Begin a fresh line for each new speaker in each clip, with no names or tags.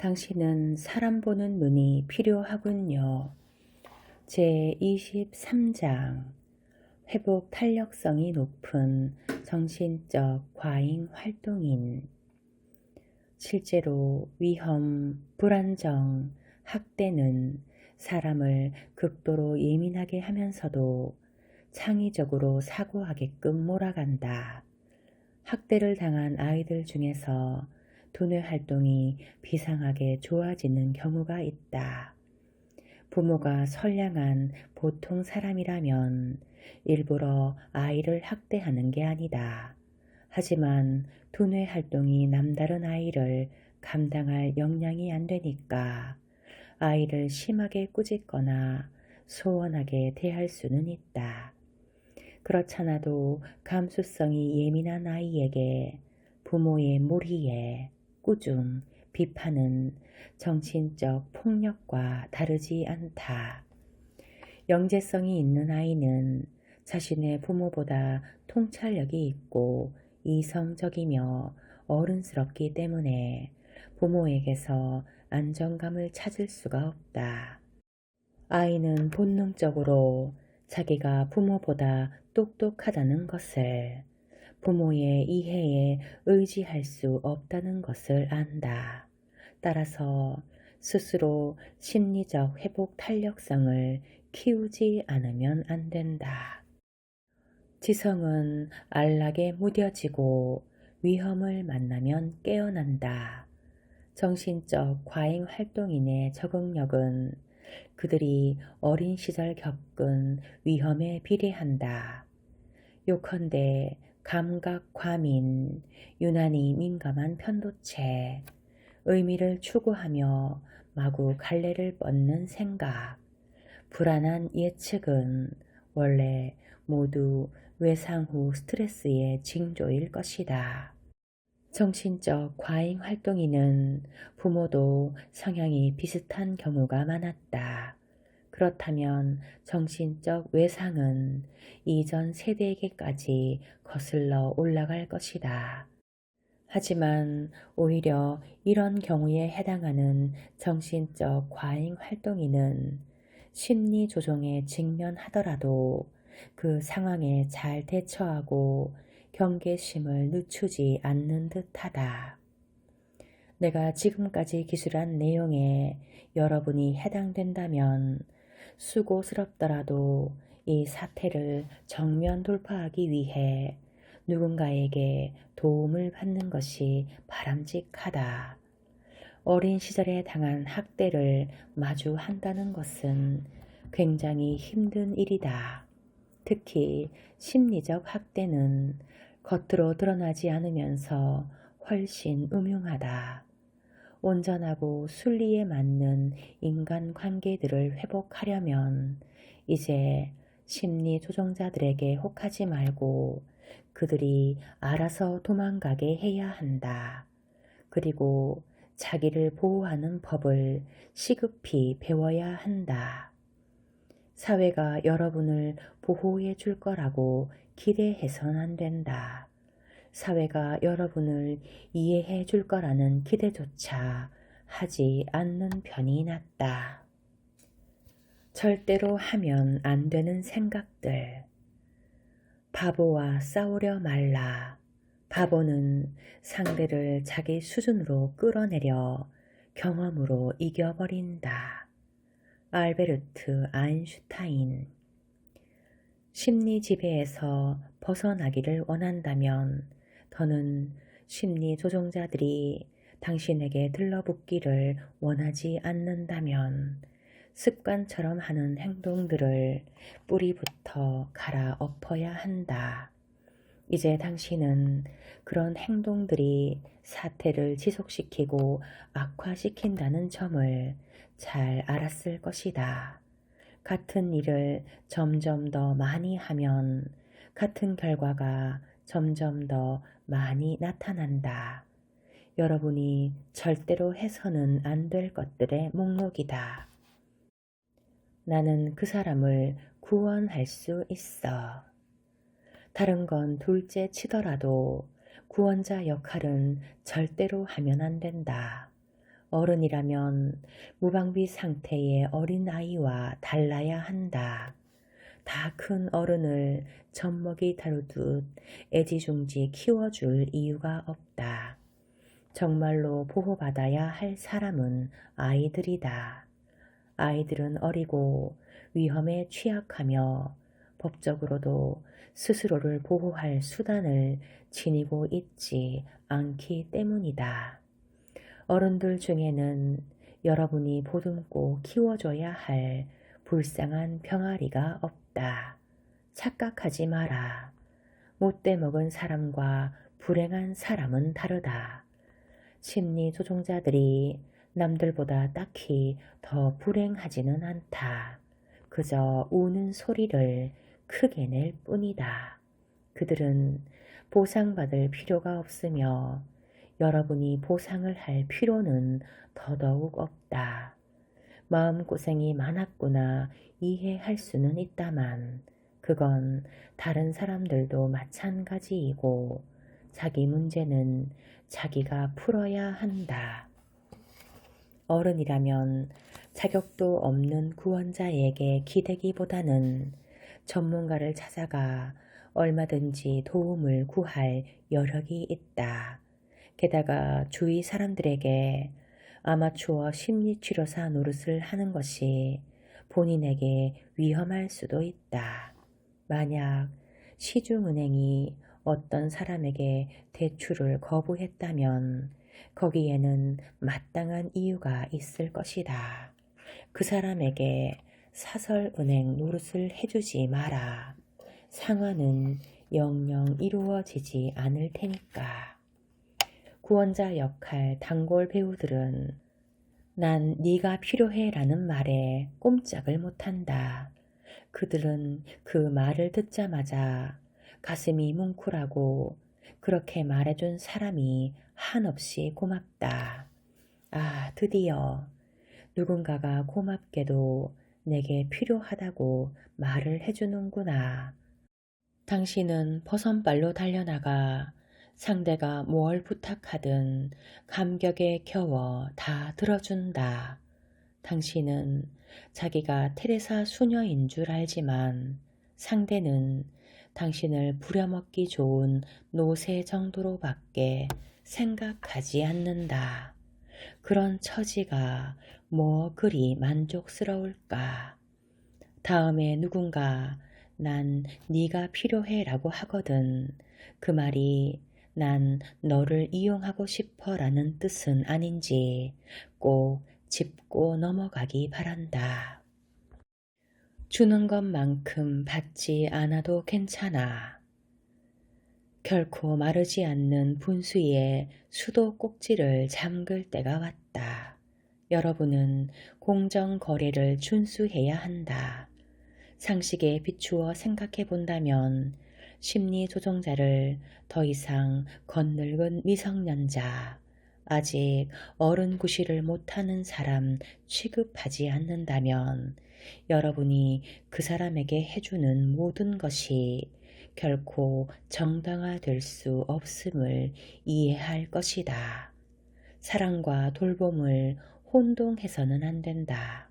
당신은 사람 보는 눈이 필요하군요. 제23장 회복 탄력성이 높은 정신적 과잉 활동인. 실제로 위험, 불안정, 학대는 사람을 극도로 예민하게 하면서도 창의적으로 사고하게끔 몰아간다. 학대를 당한 아이들 중에서 두뇌 활동이 비상하게 좋아지는 경우가 있다. 부모가 선량한 보통 사람이라면 일부러 아이를 학대하는 게 아니다. 하지만 두뇌 활동이 남다른 아이를 감당할 역량이 안 되니까 아이를 심하게 꾸짖거나 소원하게 대할 수는 있다. 그렇잖아도 감수성이 예민한 아이에게 부모의 몰이에 꾸중, 비판은 정신적 폭력과 다르지 않다. 영재성이 있는 아이는 자신의 부모보다 통찰력이 있고 이성적이며 어른스럽기 때문에 부모에게서 안정감을 찾을 수가 없다. 아이는 본능적으로 자기가 부모보다 똑똑하다는 것을, 부모의 이해에 의지할 수 없다는 것을 안다. 따라서 스스로 심리적 회복 탄력성을 키우지 않으면 안 된다. 지성은 안락에 무뎌지고 위험을 만나면 깨어난다. 정신적 과잉 활동인의 적응력은 그들이 어린 시절 겪은 위험에 비례한다. 요컨대 감각 과민, 유난히 민감한 편도체, 의미를 추구하며 마구 갈래를 뻗는 생각, 불안한 예측은 원래 모두 외상 후 스트레스의 징조일 것이다. 정신적 과잉 활동인은 부모도 성향이 비슷한 경우가 많았다. 그렇다면 정신적 외상은 이전 세대에게까지 거슬러 올라갈 것이다. 하지만 오히려 이런 경우에 해당하는 정신적 과잉 활동인은 심리 조종에 직면하더라도 그 상황에 잘 대처하고 경계심을 늦추지 않는 듯하다. 내가 지금까지 기술한 내용에 여러분이 해당된다면 수고스럽더라도 이 사태를 정면 돌파하기 위해 누군가에게 도움을 받는 것이 바람직하다. 어린 시절에 당한 학대를 마주한다는 것은 굉장히 힘든 일이다. 특히 심리적 학대는 겉으로 드러나지 않으면서 훨씬 음흉하다. 온전하고 순리에 맞는 인간관계들을 회복하려면 이제 심리 조종자들에게 혹하지 말고 그들이 알아서 도망가게 해야 한다. 그리고 자기를 보호하는 법을 시급히 배워야 한다. 사회가 여러분을 보호해 줄 거라고 기대해선 안 된다. 사회가 여러분을 이해해 줄 거라는 기대조차 하지 않는 편이 낫다. 절대로 하면 안 되는 생각들. 바보와 싸우려 말라. 바보는 상대를 자기 수준으로 끌어내려 경험으로 이겨버린다. 알베르트 아인슈타인. 심리 지배에서 벗어나기를 원한다면 더는 심리 조종자들이 당신에게 들러붙기를 원하지 않는다면 습관처럼 하는 행동들을 뿌리부터 갈아엎어야 한다. 이제 당신은 그런 행동들이 사태를 지속시키고 악화시킨다는 점을 잘 알았을 것이다. 같은 일을 점점 더 많이 하면 같은 결과가 점점 더 많이 나타난다. 여러분이 절대로 해서는 안 될 것들의 목록이다. 나는 그 사람을 구원할 수 있어. 다른 건 둘째 치더라도 구원자 역할은 절대로 하면 안 된다. 어른이라면 무방비 상태의 어린아이와 달라야 한다. 다 큰 어른을 젖먹이 다루듯 애지중지 키워줄 이유가 없다. 정말로 보호받아야 할 사람은 아이들이다. 아이들은 어리고 위험에 취약하며 법적으로도 스스로를 보호할 수단을 지니고 있지 않기 때문이다. 어른들 중에는 여러분이 보듬고 키워줘야 할 불쌍한 병아리가 없다. 착각하지 마라. 못돼 먹은 사람과 불행한 사람은 다르다. 심리 조종자들이 남들보다 딱히 더 불행하지는 않다. 그저 우는 소리를 크게 낼 뿐이다. 그들은 보상받을 필요가 없으며 여러분이 보상을 할 필요는 더더욱 없다. 마음고생이 많았구나 이해할 수는 있다만 그건 다른 사람들도 마찬가지이고 자기 문제는 자기가 풀어야 한다. 어른이라면 자격도 없는 구원자에게 기대기보다는 전문가를 찾아가 얼마든지 도움을 구할 여력이 있다. 게다가 주위 사람들에게 아마추어 심리치료사 노릇을 하는 것이 본인에게 위험할 수도 있다. 만약 시중은행이 어떤 사람에게 대출을 거부했다면 거기에는 마땅한 이유가 있을 것이다. 그 사람에게 사설은행 노릇을 해주지 마라. 상환은 영영 이루어지지 않을 테니까. 구원자 역할 단골 배우들은 난 네가 필요해 라는 말에 꼼짝을 못한다. 그들은 그 말을 듣자마자 가슴이 뭉클하고 그렇게 말해준 사람이 한없이 고맙다. 아, 드디어 누군가가 고맙게도 내게 필요하다고 말을 해주는구나. 당신은 버선발로 달려나가 상대가 뭘 부탁하든 감격에 겨워 다 들어준다. 당신은 자기가 테레사 수녀인 줄 알지만 상대는 당신을 부려먹기 좋은 노새 정도로밖에 생각하지 않는다. 그런 처지가 뭐 그리 만족스러울까. 다음에 누군가 난 네가 필요해 라고 하거든. 그 말이 난 너를 이용하고 싶어 라는 뜻은 아닌지 꼭 짚고 넘어가기 바란다. 주는 것만큼 받지 않아도 괜찮아. 결코 마르지 않는 분수의 수도 꼭지를 잠글 때가 왔다. 여러분은 공정거래를 준수해야 한다. 상식에 비추어 생각해 본다면 심리조종자를 더 이상 겉늙은 미성년자, 아직 어른 구실을 못하는 사람 취급하지 않는다면 여러분이 그 사람에게 해주는 모든 것이 결코 정당화될 수 없음을 이해할 것이다. 사랑과 돌봄을 혼동해서는 안 된다.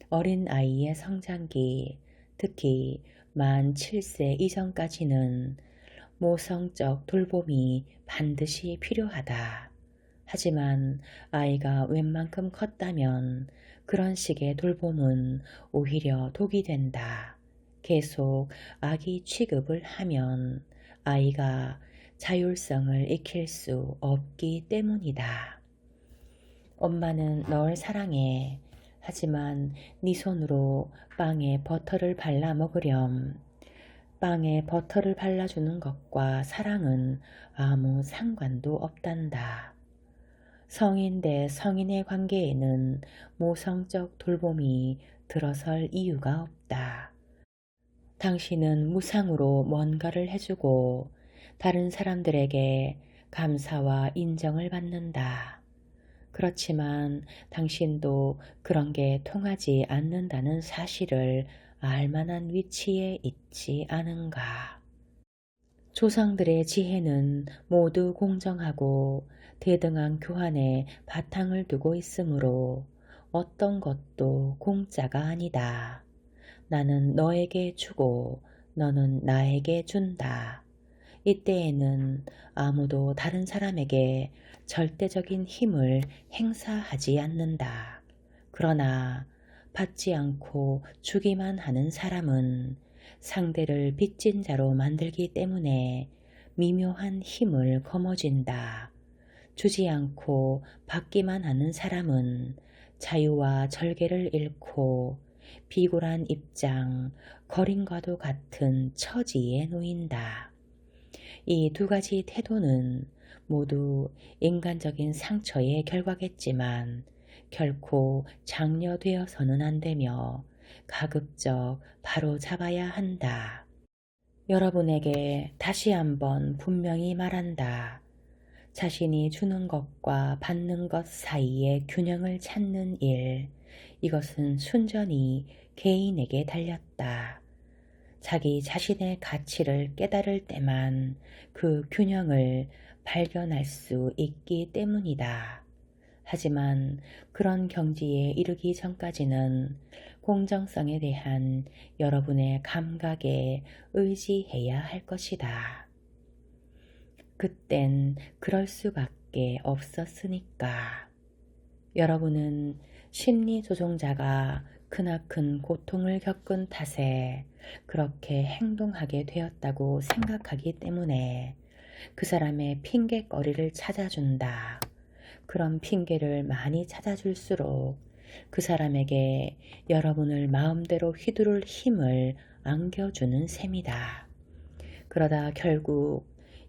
어린 아이의 성장기, 특히 만 7세 이전까지는 모성적 돌봄이 반드시 필요하다. 하지만 아이가 웬만큼 컸다면 그런 식의 돌봄은 오히려 독이 된다. 계속 아기 취급을 하면 아이가 자율성을 익힐 수 없기 때문이다. 엄마는 널 사랑해. 하지만 네 손으로 빵에 버터를 발라 먹으렴. 빵에 버터를 발라주는 것과 사랑은 아무 상관도 없단다. 성인 대 성인의 관계에는 모성적 돌봄이 들어설 이유가 없다. 당신은 무상으로 뭔가를 해주고 다른 사람들에게 감사와 인정을 받는다. 그렇지만 당신도 그런 게 통하지 않는다는 사실을 알 만한 위치에 있지 않은가. 조상들의 지혜는 모두 공정하고 대등한 교환에 바탕을 두고 있으므로 어떤 것도 공짜가 아니다. 나는 너에게 주고 너는 나에게 준다. 이때에는 아무도 다른 사람에게 절대적인 힘을 행사하지 않는다. 그러나 받지 않고 주기만 하는 사람은 상대를 빚진 자로 만들기 때문에 미묘한 힘을 거머쥔다. 주지 않고 받기만 하는 사람은 자유와 절개를 잃고 비굴한 입장, 거린과도 같은 처지에 놓인다. 이 두 가지 태도는 모두 인간적인 상처의 결과겠지만 결코 장려되어서는 안 되며 가급적 바로잡아야 한다. 여러분에게 다시 한번 분명히 말한다. 자신이 주는 것과 받는 것 사이의 균형을 찾는 일, 이것은 순전히 개인에게 달렸다. 자기 자신의 가치를 깨달을 때만 그 균형을 발견할 수 있기 때문이다. 하지만 그런 경지에 이르기 전까지는 공정성에 대한 여러분의 감각에 의지해야 할 것이다. 그땐 그럴 수밖에 없었으니까. 여러분은 심리조종자가 크나큰 고통을 겪은 탓에 그렇게 행동하게 되었다고 생각하기 때문에 그 사람의 핑계거리를 찾아준다. 그런 핑계를 많이 찾아줄수록 그 사람에게 여러분을 마음대로 휘두를 힘을 안겨주는 셈이다. 그러다 결국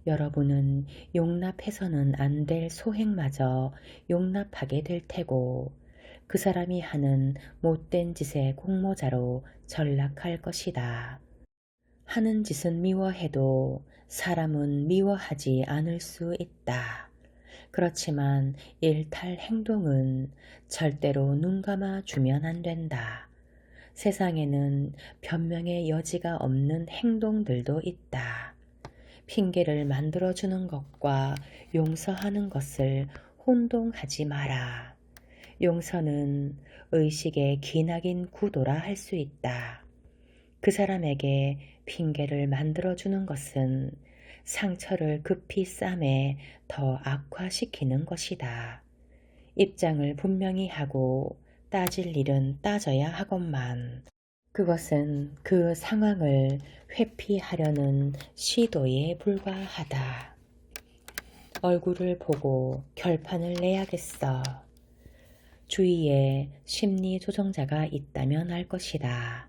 여러분은 용납해서는 안 될 소행마저 용납하게 될 테고 그 사람이 하는 못된 짓의 공모자로 전락할 것이다. 하는 짓은 미워해도 사람은 미워하지 않을 수 있다. 그렇지만 일탈 행동은 절대로 눈 감아 주면 안 된다. 세상에는 변명의 여지가 없는 행동들도 있다. 핑계를 만들어주는 것과 용서하는 것을 혼동하지 마라. 용서는 의식의 기나긴 구도라 할 수 있다. 그 사람에게 핑계를 만들어주는 것은 상처를 급히 싸매 더 악화시키는 것이다. 입장을 분명히 하고 따질 일은 따져야 하건만 그것은 그 상황을 회피하려는 시도에 불과하다. 얼굴을 보고 결판을 내야겠어. 주위에 심리 조정자가 있다면 알 것이다.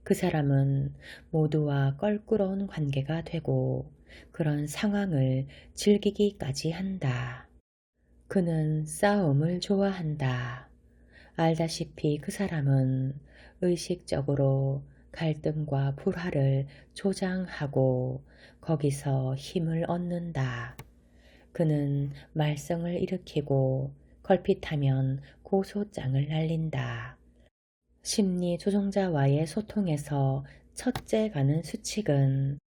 그 사람은 모두와 껄끄러운 관계가 되고 그런 상황을 즐기기까지 한다. 그는 싸움을 좋아한다. 알다시피 그 사람은 의식적으로 갈등과 불화를 조장하고 거기서 힘을 얻는다. 그는 말썽을 일으키고 걸핏하면 고소장을 날린다. 심리 조종자와의 소통에서 첫째 가는 수칙은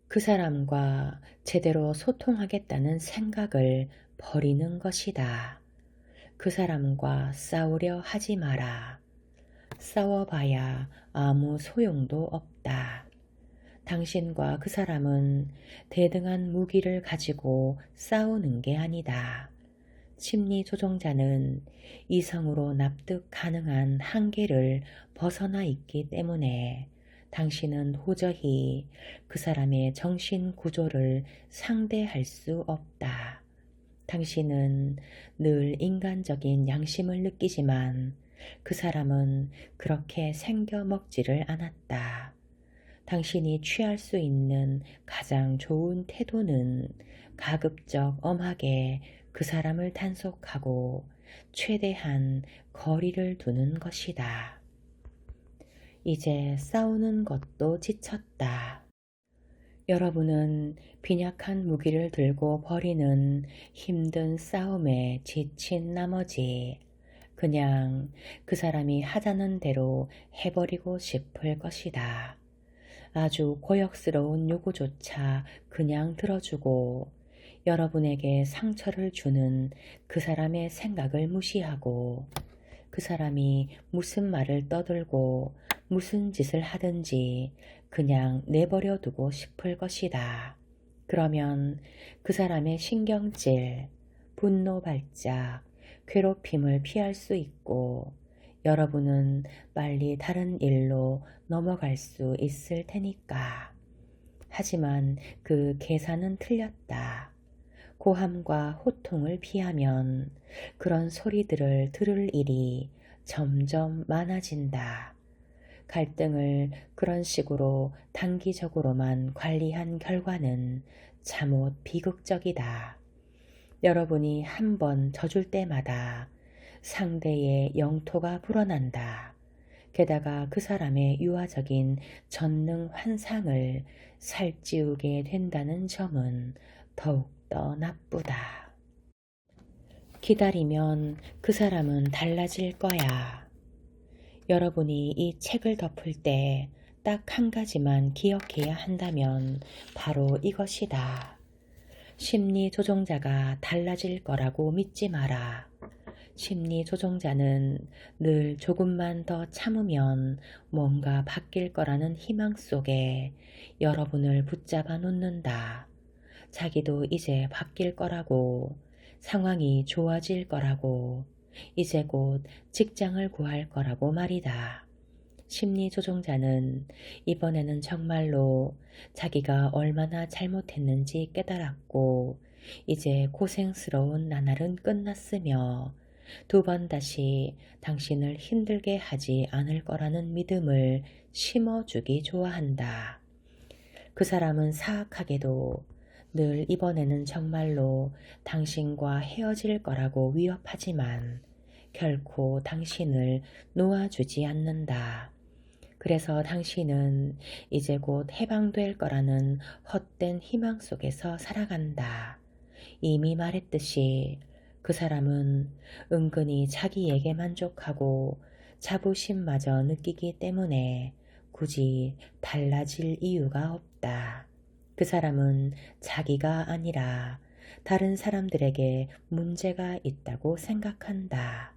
그 사람과 제대로 소통하겠다는 생각을 버리는 것이다. 그 사람과 싸우려 하지 마라. 싸워봐야 아무 소용도 없다. 당신과 그 사람은 대등한 무기를 가지고 싸우는 게 아니다. 심리 조종자는 이성으로 납득 가능한 한계를 벗어나 있기 때문에 당신은 도저히 그 사람의 정신 구조를 상대할 수 없다. 당신은 늘 인간적인 양심을 느끼지만 그 사람은 그렇게 생겨 먹지를 않았다. 당신이 취할 수 있는 가장 좋은 태도는 가급적 엄하게 그 사람을 단속하고 최대한 거리를 두는 것이다. 이제 싸우는 것도 지쳤다. 여러분은 빈약한 무기를 들고 벌이는 힘든 싸움에 지친 나머지 그냥 그 사람이 하자는 대로 해버리고 싶을 것이다. 아주 고역스러운 요구조차 그냥 들어주고 여러분에게 상처를 주는 그 사람의 생각을 무시하고 그 사람이 무슨 말을 떠들고 무슨 짓을 하든지 그냥 내버려 두고 싶을 것이다. 그러면 그 사람의 신경질, 분노 발작, 괴롭힘을 피할 수 있고 여러분은 빨리 다른 일로 넘어갈 수 있을 테니까. 하지만 그 계산은 틀렸다. 고함과 호통을 피하면 그런 소리들을 들을 일이 점점 많아진다. 갈등을 그런 식으로 단기적으로만 관리한 결과는 잠옷 비극적이다. 여러분이 한 번 져줄 때마다 상대의 영토가 불어난다. 게다가 그 사람의 유아적인 전능 환상을 살찌우게 된다는 점은 더욱더 나쁘다. 기다리면 그 사람은 달라질 거야. 여러분이 이 책을 덮을 때 딱 한 가지만 기억해야 한다면 바로 이것이다. 심리 조종자가 달라질 거라고 믿지 마라. 심리 조종자는 늘 조금만 더 참으면 뭔가 바뀔 거라는 희망 속에 여러분을 붙잡아 놓는다. 자기도 이제 바뀔 거라고, 상황이 좋아질 거라고, 이제 곧 직장을 구할 거라고 말이다. 심리 조종자는 이번에는 정말로 자기가 얼마나 잘못했는지 깨달았고 이제 고생스러운 나날은 끝났으며 두 번 다시 당신을 힘들게 하지 않을 거라는 믿음을 심어주기 좋아한다. 그 사람은 사악하게도 늘 이번에는 정말로 당신과 헤어질 거라고 위협하지만 결코 당신을 놓아주지 않는다. 그래서 당신은 이제 곧 해방될 거라는 헛된 희망 속에서 살아간다. 이미 말했듯이 그 사람은 은근히 자기에게 만족하고 자부심마저 느끼기 때문에 굳이 달라질 이유가 없다. 그 사람은 자기가 아니라 다른 사람들에게 문제가 있다고 생각한다.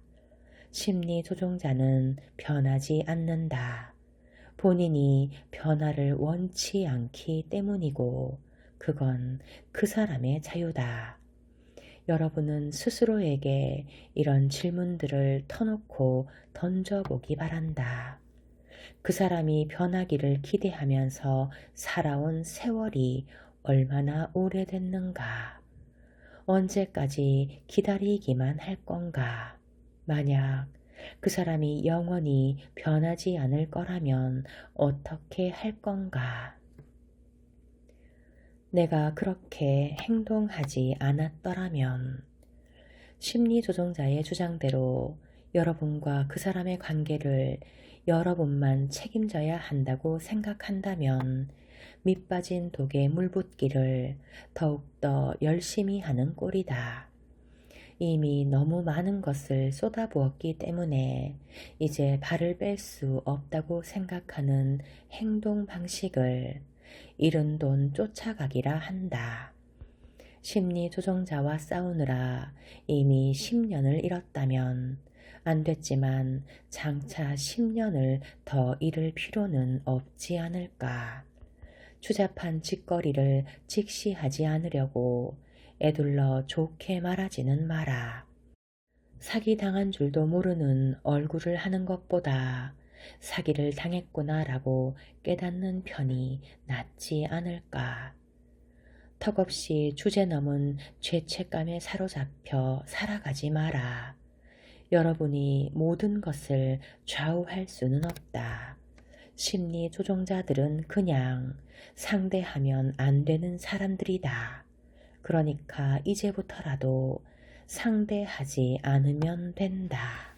심리 조종자는 변하지 않는다. 본인이 변화를 원치 않기 때문이고 그건 그 사람의 자유다. 여러분은 스스로에게 이런 질문들을 터놓고 던져보기 바란다. 그 사람이 변하기를 기대하면서 살아온 세월이 얼마나 오래됐는가? 언제까지 기다리기만 할 건가? 만약 그 사람이 영원히 변하지 않을 거라면 어떻게 할 건가? 내가 그렇게 행동하지 않았더라면 심리조종자의 주장대로 여러분과 그 사람의 관계를 여러분만 책임져야 한다고 생각한다면 밑빠진 독에 물 붓기를 더욱더 열심히 하는 꼴이다. 이미 너무 많은 것을 쏟아부었기 때문에 이제 발을 뺄 수 없다고 생각하는 행동 방식을 잃은 돈 쫓아가기라 한다. 심리 조종자와 싸우느라 이미 10년을 잃었다면 안 됐지만 장차 10년을 더 잃을 필요는 없지 않을까. 추잡한 짓거리를 직시하지 않으려고 애둘러 좋게 말하지는 마라. 사기당한 줄도 모르는 얼굴을 하는 것보다 사기를 당했구나라고 깨닫는 편이 낫지 않을까. 턱없이 주제넘은 죄책감에 사로잡혀 살아가지 마라. 여러분이 모든 것을 좌우할 수는 없다. 심리 조종자들은 그냥 상대하면 안 되는 사람들이다. 그러니까 이제부터라도 상대하지 않으면 된다.